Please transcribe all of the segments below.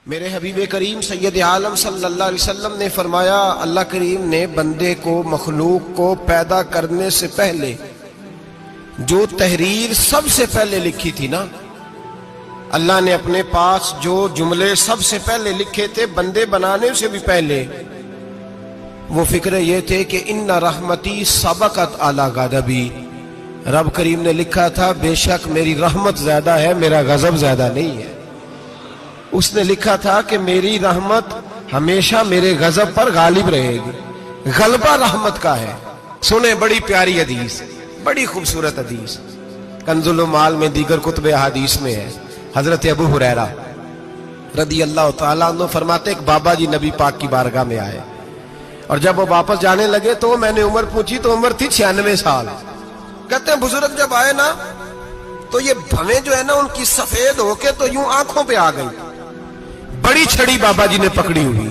میرے حبیب کریم سید عالم صلی اللہ علیہ وسلم نے فرمایا، اللہ کریم نے بندے کو، مخلوق کو پیدا کرنے سے پہلے جو تحریر سب سے پہلے لکھی تھی نا، اللہ نے اپنے پاس جو جملے سب سے پہلے لکھے تھے بندے بنانے سے بھی پہلے، وہ فکر یہ تھے کہ ان رحمتی سبقت اعلی غضبی، رب کریم نے لکھا تھا بے شک میری رحمت زیادہ ہے، میرا غضب زیادہ نہیں ہے۔ اس نے لکھا تھا کہ میری رحمت ہمیشہ میرے غضب پر غالب رہے گی، غلبہ رحمت کا ہے۔ سنیں بڑی پیاری حدیث، بڑی خوبصورت حدیث، کنز المال میں دیگر کتب احادیث میں ہے۔ حضرت ابو ہریرہ رضی اللہ تعالیٰ عنہ فرماتے ایک بابا جی نبی پاک کی بارگاہ میں آئے، اور جب وہ واپس جانے لگے تو میں نے عمر پوچھی تو عمر تھی 96 سال۔ کہتے ہیں بزرگ جب آئے نا تو یہ بھویں جو ہے نا ان کی سفید ہو کے تو یوں آنکھوں پہ آ گئی، بڑی چھڑی بابا جی نے پکڑی ہوئی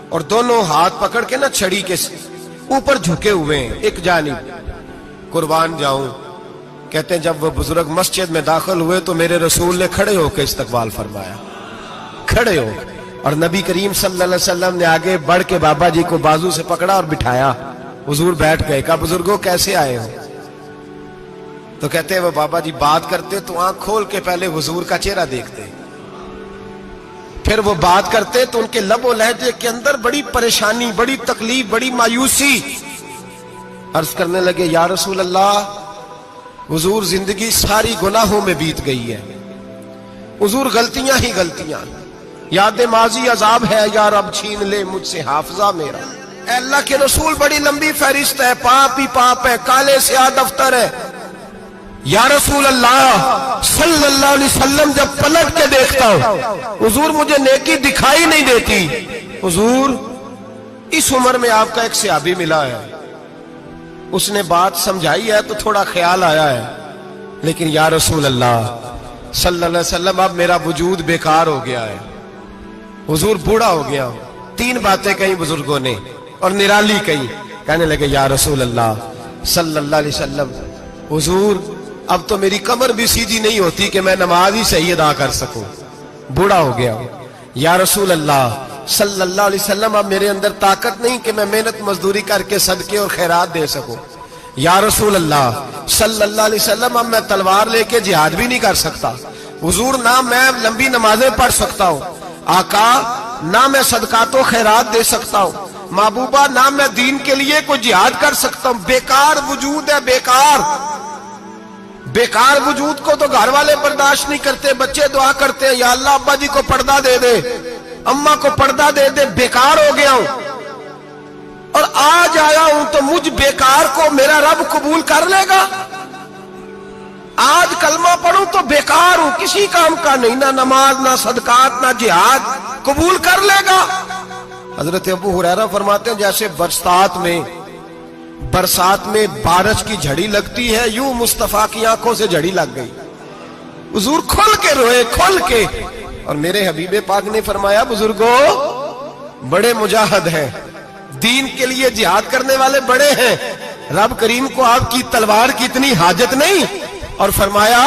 اور دونوں ہاتھ پکڑ کے نا چھڑی کے اوپر جھکے ہوئے ہیں ایک جانب، قربان جاؤں۔ کہتے ہیں جب وہ بزرگ مسجد میں داخل ہوئے تو میرے رسول نے کھڑے ہو کے استقبال فرمایا، کھڑے ہو، اور نبی کریم صلی اللہ علیہ وسلم نے آگے بڑھ کے بابا جی کو بازو سے پکڑا اور بٹھایا۔ حضور بیٹھ گئے، کہا بزرگوں کیسے آئے ہو؟ تو کہتے ہیں وہ بابا جی بات کرتے تو آنکھ کھول کے پہلے حضور کا چہرہ دیکھتے، پھر وہ بات کرتے تو ان کے لب و لہجے کے اندر بڑی پریشانی، بڑی تکلیف، بڑی مایوسی۔ عرض کرنے لگے یا رسول اللہ، حضور زندگی ساری گناہوں میں بیت گئی ہے، حضور غلطیاں ہی غلطیاں، یاد ماضی عذاب ہے، یا رب چھین لے مجھ سے حافظہ میرا۔ اے اللہ کے رسول بڑی لمبی فہرست ہے، پاپ ہی پاپ ہے، کالے سیاہ دفتر ہے۔ یا رسول اللہ صلی اللہ علیہ وسلم جب پلٹ کے دیکھتا ہوں حضور مجھے نیکی دکھائی نہیں دیتی۔ حضور اس عمر میں آپ کا ایک صحابی ملا ہے، اس نے بات سمجھائی ہے تو تھوڑا خیال آیا ہے، لیکن یا رسول اللہ صلی اللہ علیہ وسلم اب میرا وجود بیکار ہو گیا ہے، حضور بوڑھا ہو گیا ہوں۔ تین باتیں کہیں بزرگوں نے اور نرالی کہیں، کہنے لگے یا رسول اللہ صلی اللہ علیہ وسلم، حضور اب تو میری کمر بھی سیدھی نہیں ہوتی کہ میں نماز ہی صحیح ادا کر سکوں، بوڑھا ہو گیا ہوں۔ یا رسول اللہ صلی اللہ علیہ وسلم اب میرے اندر طاقت نہیں کہ میں محنت مزدوری کر کے صدقے اور خیرات دے سکوں۔ یا رسول اللہ صلی اللہ علیہ وسلم اب میں تلوار لے کے جہاد بھی نہیں کر سکتا، حضور نہ میں لمبی نمازیں پڑھ سکتا ہوں، آقا نہ میں صدقات و خیرات دے سکتا ہوں، محبوبہ نہ میں دین کے لیے کوئی جہاد کر سکتا ہوں، بیکار وجود ہے، بیکار بیکار وجود کو تو گھر والے برداشت نہیں کرتے، بچے دعا کرتے ہیں یا اللہ ابا جی کو پردہ دے دے، اماں کو پردہ دے دے، بیکار ہو گیا ہوں، اور آج آیا ہوں تو مجھ بیکار کو میرا رب قبول کر لے گا؟ آج کلمہ پڑھوں تو بیکار ہوں، کسی کام کا نہیں، نہ نماز نہ صدقات نہ جہاد، قبول کر لے گا؟ حضرت ابو ہریرہ فرماتے ہیں جیسے برسات میں بارش کی جھڑی لگتی ہے، یوں مصطفیٰ کی آنکھوں سے جھڑی لگ گئی، حضور کھل کے روئے، کھل کے۔ اور میرے حبیب پاک نے فرمایا بزرگوں بڑے مجاہد ہیں، دین کے لیے جہاد کرنے والے بڑے ہیں، رب کریم کو آپ کی تلوار کی اتنی حاجت نہیں، اور فرمایا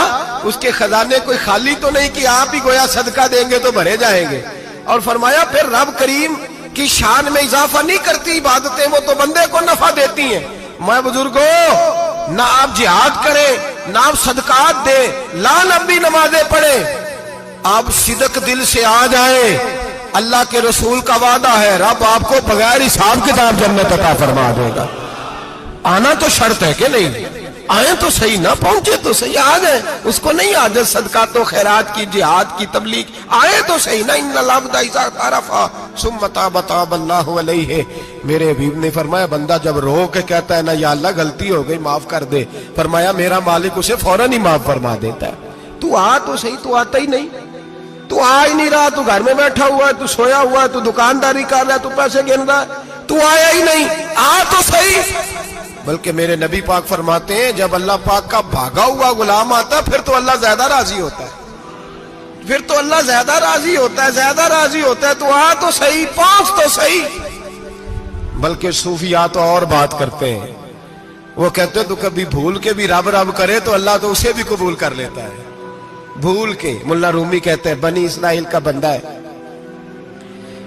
اس کے خزانے کوئی خالی تو نہیں کہ آپ ہی گویا صدقہ دیں گے تو بھرے جائیں گے، اور فرمایا پھر رب کریم کی شان میں اضافہ نہیں کرتی عبادتیں، وہ تو بندے کو نفع دیتی ہیں۔ میں بزرگوں نہ آپ جہاد کریں، نہ آپ صدقات دیں، لا لمبی نمازیں پڑھیں، آپ صدق دل سے آ جائیں، اللہ کے رسول کا وعدہ ہے رب آپ کو بغیر حساب کتاب جنت عطا فرما دے گا۔ آنا تو شرط ہے کہ نہیں؟ آئیں تو صحیح، نہ پہنچے تو صحیح، آ جائیں، اس کو نہیں عادت صدقات و خیرات کی، جہاد کی، تبلیغ، آئے تو صحیح نا۔ ان العبد اذا عرف ثم تاب تاب اللہ علیہ۔ میرے حبیب نے فرمایا بندہ جب رو کے کہتا ہے نا یا اللہ غلطی ہو گئی معاف کر دے، فرمایا میرا مالک اسے فوراً ہی معاف فرما دیتا ہے۔ تو آ تو صحیح، تو آتا ہی نہیں، تو آ ہی نہیں رہا، تو گھر میں بیٹھا ہوا ہے، تو سویا ہوا ہے، تو دکانداری کر رہا ہے، تو پیسے گن رہا ہے، تو آیا ہی نہیں، آ تو صحیح۔ بلکہ میرے نبی پاک فرماتے ہیں جب اللہ پاک کا بھاگا ہوا غلام آتا ہے پھر تو اللہ زیادہ راضی ہوتا ہے، پھر تو اللہ زیادہ راضی ہوتا ہے، زیادہ راضی ہوتا ہے، تو آ تو صحیح، پہنچ تو صحیح۔ بلکہ صوفیاء تو اور بات کرتے ہیں، وہ کہتے ہیں تو کبھی بھول کے بھی رب رب کرے تو اللہ تو اسے بھی قبول کر لیتا ہے، بھول کے۔ ملا رومی کہتے ہیں بنی اسرائیل کا بندہ ہے،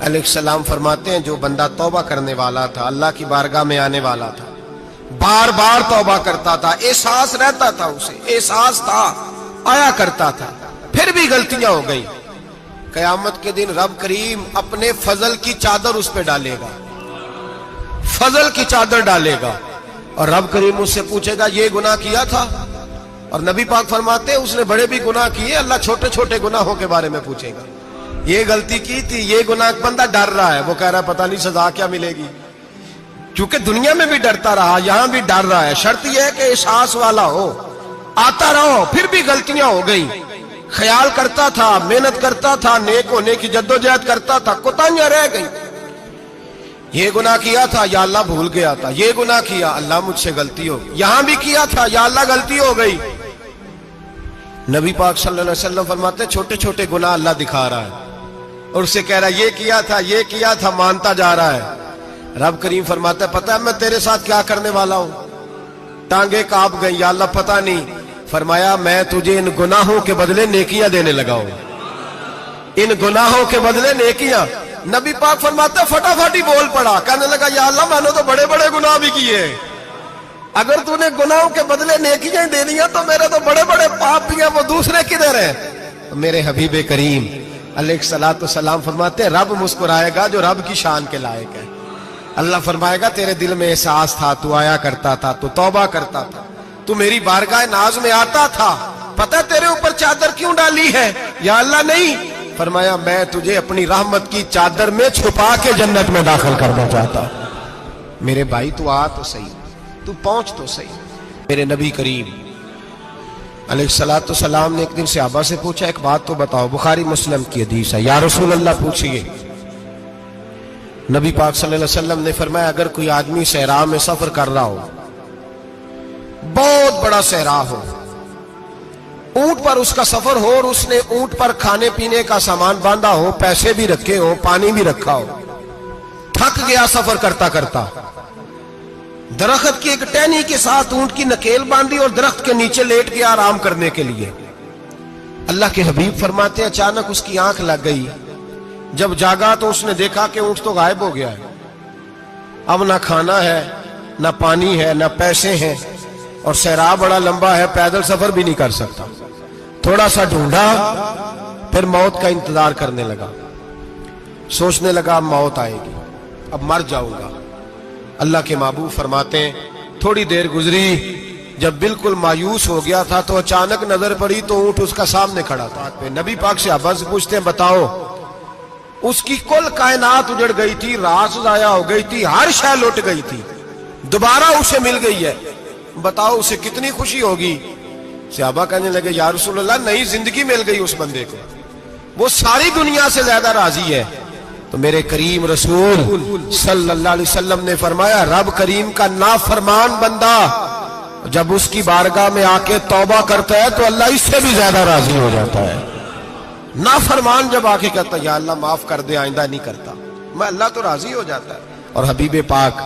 علیہ السلام فرماتے ہیں جو بندہ توبہ کرنے والا تھا، اللہ کی بارگاہ میں آنے والا تھا، بار بار توبہ کرتا تھا، احساس رہتا تھا، اسے احساس تھا، آیا کرتا تھا، پھر بھی غلطیاں ہو گئی، قیامت کے دن رب کریم اپنے فضل کی چادر اس پہ ڈالے گا، فضل کی چادر ڈالے گا، اور رب کریم اس سے پوچھے گا یہ گناہ کیا تھا؟ اور نبی پاک فرماتے ہیں اس نے بڑے بھی گناہ کیے، اللہ چھوٹے چھوٹے گناہوں کے بارے میں پوچھے گا، یہ غلطی کی تھی، یہ گناہ، بندہ ڈر رہا ہے، وہ کہہ رہا ہے پتہ نہیں سزا کیا ملے گی، کیونکہ دنیا میں بھی ڈرتا رہا، یہاں بھی ڈر رہا ہے، شرط یہ ہے کہ احساس والا ہو، آتا رہو، پھر بھی غلطیاں ہو گئیں، خیال کرتا تھا، محنت کرتا تھا، نیک ہونے کی جدوجہد کرتا تھا، کوتاہیاں رہ گئیں، یہ گناہ کیا تھا یا اللہ بھول گیا تھا، یہ گناہ کیا اللہ مجھ سے غلطی ہو گئی، یہاں بھی کیا تھا یا اللہ غلطی ہو گئی۔ نبی پاک صلی اللہ علیہ وسلم فرماتے ہیں چھوٹے چھوٹے گناہ اللہ دکھا رہا ہے اور اسے کہہ رہا ہے یہ کیا تھا، مانتا جا رہا ہے۔ رب کریم فرماتا ہے پتہ ہے میں تیرے ساتھ کیا کرنے والا ہوں؟ ٹانگیں کانپ گئیں، یا اللہ پتہ نہیں، فرمایا میں تجھے ان گناہوں کے بدلے نیکیاں دینے لگا ہوں، ان گناہوں کے بدلے نیکیاں۔ نبی پاک فرماتا ہے فٹافٹ ہی بول پڑا، کہنے لگا یا اللہ میں نے تو بڑے بڑے گناہ بھی کیے، اگر تو نے گناہوں کے بدلے نیکیاں دے دیا تو میرے تو بڑے بڑے پاپ بھی ہیں، وہ دوسرے کدھر ہیں؟ میرے حبیب کریم علیہ الصلوۃ والسلام فرماتے ہیں رب مسکرائے گا جو رب کی شان کے لائق ہے، اللہ فرمائے گا تیرے دل میں احساس تھا، تو آیا کرتا تھا، تو توبہ کرتا تھا، تو میری بارگاہ ناز میں آتا تھا، پتہ تیرے اوپر چادر کیوں ڈالی ہے؟ یا اللہ نہیں، فرمایا میں تجھے اپنی رحمت کی چادر میں چھپا کے جنت میں داخل کرنا چاہتا ہوں۔ میرے بھائی تو آ تو صحیح، تو پہنچ تو صحیح۔ میرے نبی کریم علیہ الصلوۃ والسلام نے ایک دن صحابہ سے پوچھا ایک بات تو بتاؤ، بخاری مسلم کی حدیث ہے، یا رسول اللہ پوچھئے۔ نبی پاک صلی اللہ علیہ وسلم نے فرمایا اگر کوئی آدمی صحرا میں سفر کر رہا ہو، بہت بڑا صحرا ہو، اونٹ پر اس کا سفر ہو اور اس نے اونٹ پر کھانے پینے کا سامان باندھا ہو، پیسے بھی رکھے ہو، پانی بھی رکھا ہو، تھک گیا سفر کرتا کرتا، درخت کی ایک ٹہنی کے ساتھ اونٹ کی نکیل باندھی اور درخت کے نیچے لیٹ گیا آرام کرنے کے لیے۔ اللہ کے حبیب فرماتے ہیں اچانک اس کی آنکھ لگ گئی، جب جاگا تو اس نے دیکھا کہ اونٹ تو غائب ہو گیا ہے، اب نہ کھانا ہے، نہ پانی ہے، نہ پیسے ہیں، اور صحرا بڑا لمبا ہے، پیدل سفر بھی نہیں کر سکتا۔ تھوڑا سا ڈھونڈا، پھر موت کا انتظار کرنے لگا، سوچنے لگا اب موت آئے گی، اب مر جاؤں گا۔ اللہ کے محبوب فرماتے ہیں تھوڑی دیر گزری، جب بالکل مایوس ہو گیا تھا تو اچانک نظر پڑی تو اونٹ اس کا سامنے کھڑا تھا۔ نبی پاک سے عباس پوچھتے ہیں بتاؤ، اس کی کل کائنات اجڑ گئی تھی، راز ضائع ہو گئی تھی، ہر شے لٹ گئی تھی، دوبارہ اسے مل گئی ہے، بتاؤ اسے کتنی خوشی ہوگی؟ صحابہ کہنے لگے یا رسول اللہ نئی زندگی مل گئی اس بندے کو، وہ ساری دنیا سے زیادہ راضی ہے۔ تو میرے کریم رسول صلی اللہ علیہ وسلم نے فرمایا رب کریم کا نافرمان بندہ جب اس کی بارگاہ میں آ کے توبہ کرتا ہے تو اللہ اس سے بھی زیادہ راضی ہو جاتا ہے۔ نافرمان جب آ کے کہتا ہے یا اللہ معاف کر دے، آئندہ نہیں کرتا، میں اللہ تو راضی ہو جاتا ہے۔ اور حبیب پاک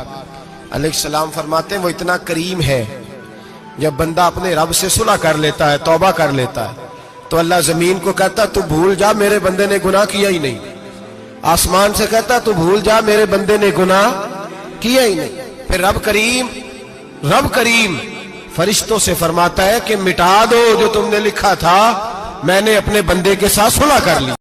علیہ السلام فرماتے ہیں وہ اتنا کریم ہے، جب بندہ اپنے رب سے صلح کر لیتا ہے، توبہ کر لیتا ہے، تو اللہ زمین کو کہتا تو بھول جا میرے بندے نے گناہ کیا ہی نہیں، آسمان سے کہتا تو بھول جا میرے بندے نے گناہ کیا ہی نہیں۔ پھر رب کریم فرشتوں سے فرماتا ہے کہ مٹا دو جو تم نے لکھا تھا، میں نے اپنے بندے کے ساتھ صلح کر لی۔